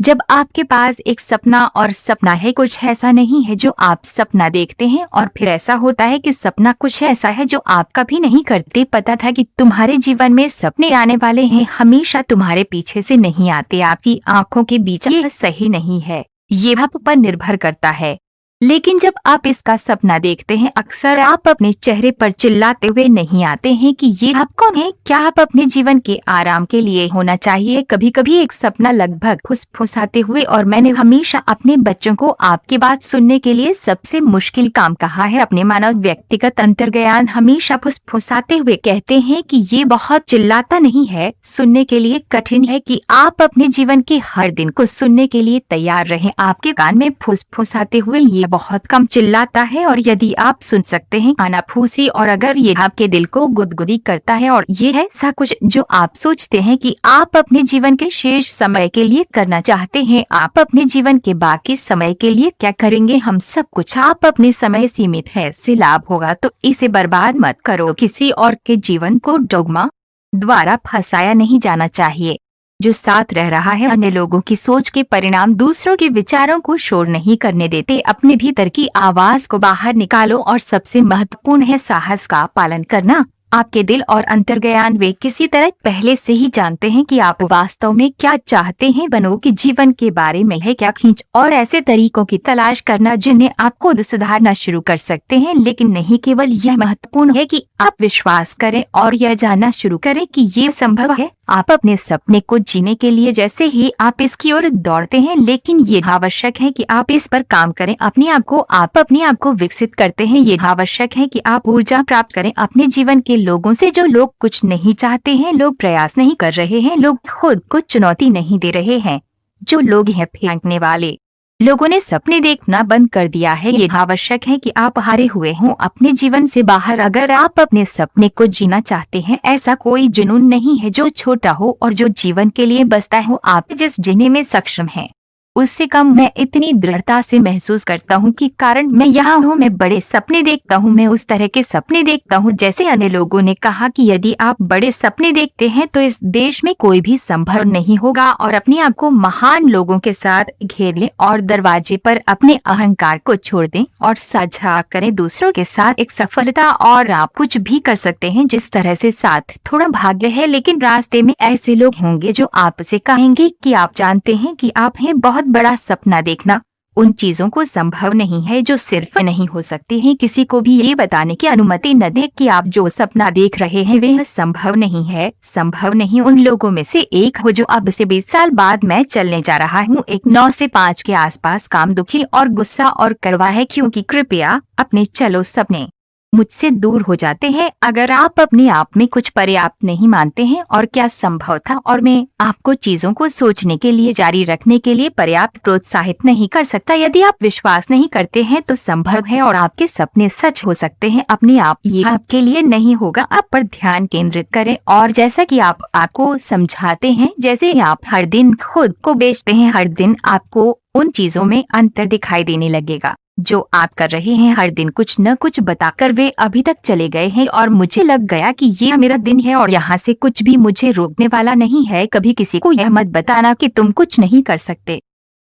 जब आपके पास एक सपना और सपना है, कुछ ऐसा नहीं है जो आप सपना देखते हैं और फिर ऐसा होता है कि सपना कुछ ऐसा है जो आप कभी नहीं करते। पता था कि तुम्हारे जीवन में सपने आने वाले हैं, हमेशा तुम्हारे पीछे से नहीं आते, आपकी आंखों के बीच। यह सही नहीं है, ये आप पर निर्भर करता है। लेकिन जब आप इसका सपना देखते हैं, अक्सर आप अपने चेहरे पर चिल्लाते हुए नहीं आते हैं कि ये आप कौन है, क्या आप अपने जीवन के आराम के लिए होना चाहिए। कभी कभी एक सपना लगभग फुसफुसाते हुए, और मैंने हमेशा अपने बच्चों को आपकी बात सुनने के लिए सबसे मुश्किल काम कहा है। अपने मानव व्यक्तिगत अंतर्ज्ञान हमेशा फुसफुसाते हुए कहते हैं कि ये बहुत चिल्लाता नहीं है, सुनने के लिए कठिन है कि आप अपने जीवन के हर दिन को सुनने के लिए तैयार रहें। आपके कान में फुसफुसाते हुए ये बहुत कम चिल्लाता है, और यदि आप सुन सकते हैं कानाफूसी, और अगर ये आपके दिल को गुदगुदी करता है, और ये है ऐसा कुछ जो आप सोचते हैं कि आप अपने जीवन के शेष समय के लिए करना चाहते हैं, आप अपने जीवन के बाकी समय के लिए क्या करेंगे। हम सब कुछ आप अपने समय सीमित है से लाभ होगा तो इसे बर्बाद मत करो। किसी और के जीवन को डोगमा द्वारा फंसाया नहीं जाना चाहिए। जो साथ रह रहा है अन्य लोगों की सोच के परिणाम दूसरों के विचारों को शोर नहीं करने देते। अपने भीतर की आवाज को बाहर निकालो, और सबसे महत्वपूर्ण है साहस का पालन करना। आपके दिल और अंतर्ज्ञान वे किसी तरह पहले से ही जानते हैं कि आप वास्तव में क्या चाहते हैं। बनो कि जीवन के बारे में है क्या खींच, और ऐसे तरीकों की तलाश करना जिन्हें आप खुद सुधारना शुरू कर सकते हैं। लेकिन नहीं केवल यह महत्वपूर्ण है कि आप विश्वास करें और यह जानना शुरू करें कि ये संभव है। आप अपने सपने को जीने के लिए जैसे ही आप इसकी ओर दौड़ते हैं, लेकिन ये आवश्यक है कि आप इस पर काम करें। अपने आप को विकसित करते हैं। ये आवश्यक है कि आप ऊर्जा प्राप्त करें अपने जीवन के लोगों से। जो लोग कुछ नहीं चाहते हैं, लोग प्रयास नहीं कर रहे हैं, लोग खुद को चुनौती नहीं दे रहे हैं, जो लोग हैं फेंकने वाले लोगों ने सपने देखना बंद कर दिया है। ये आवश्यक है कि आप हारे हुए हों अपने जीवन से बाहर। अगर आप अपने सपने को जीना चाहते हैं, ऐसा कोई जुनून नहीं है जो छोटा हो और जो जीवन के लिए बसता हो। आप जिस जीने में सक्षम हैं उससे कम मैं इतनी दृढ़ता से महसूस करता हूँ कि कारण मैं यहाँ हूँ। मैं बड़े सपने देखता हूँ, मैं उस तरह के सपने देखता हूँ जैसे अन्य लोगों ने कहा कि यदि आप बड़े सपने देखते हैं तो इस देश में कोई भी संभव नहीं होगा। और अपने आप को महान लोगों के साथ घेर लें और दरवाजे पर अपने अहंकार को छोड़ दें और साझा करें दूसरों के साथ एक सफलता। और आप कुछ भी कर सकते हैं जिस तरह से साथ थोड़ा भाग्य है, लेकिन रास्ते में ऐसे लोग होंगे जो आपसे कहेंगे कि आप जानते हैं कि आप हैं बहुत बड़ा सपना देखना उन चीजों को संभव नहीं है जो सिर्फ नहीं हो सकती हैं। किसी को भी ये बताने की अनुमति न दें कि आप जो सपना देख रहे हैं वह संभव नहीं है। संभव नहीं उन लोगों में से एक हो जो अब से 20 साल बाद मैं चलने जा रहा हूँ। एक 9 से 5 के आसपास काम दुखी और गुस्सा और करवा है, क्योंकि कृपया अपने चलो सपने मुझसे दूर हो जाते हैं। अगर आप अपने आप में कुछ पर्याप्त नहीं मानते हैं और क्या संभव था, और मैं आपको चीजों को सोचने के लिए जारी रखने के लिए पर्याप्त प्रोत्साहित नहीं कर सकता। यदि आप विश्वास नहीं करते हैं तो संभव है और आपके सपने सच हो सकते हैं। अपने आप ये आपके लिए नहीं होगा। आप पर ध्यान केंद्रित करें, और जैसा कि आप आपको समझाते हैं, जैसे आप हर दिन खुद को बेचते हैं, हर दिन आपको उन चीजों में अंतर दिखाई देने लगेगा जो आप कर रहे हैं। हर दिन कुछ न कुछ बताकर वे अभी तक चले गए हैं, और मुझे लग गया कि ये मेरा दिन है और यहाँ से कुछ भी मुझे रोकने वाला नहीं है। कभी किसी को यह मत बताना कि तुम कुछ नहीं कर सकते।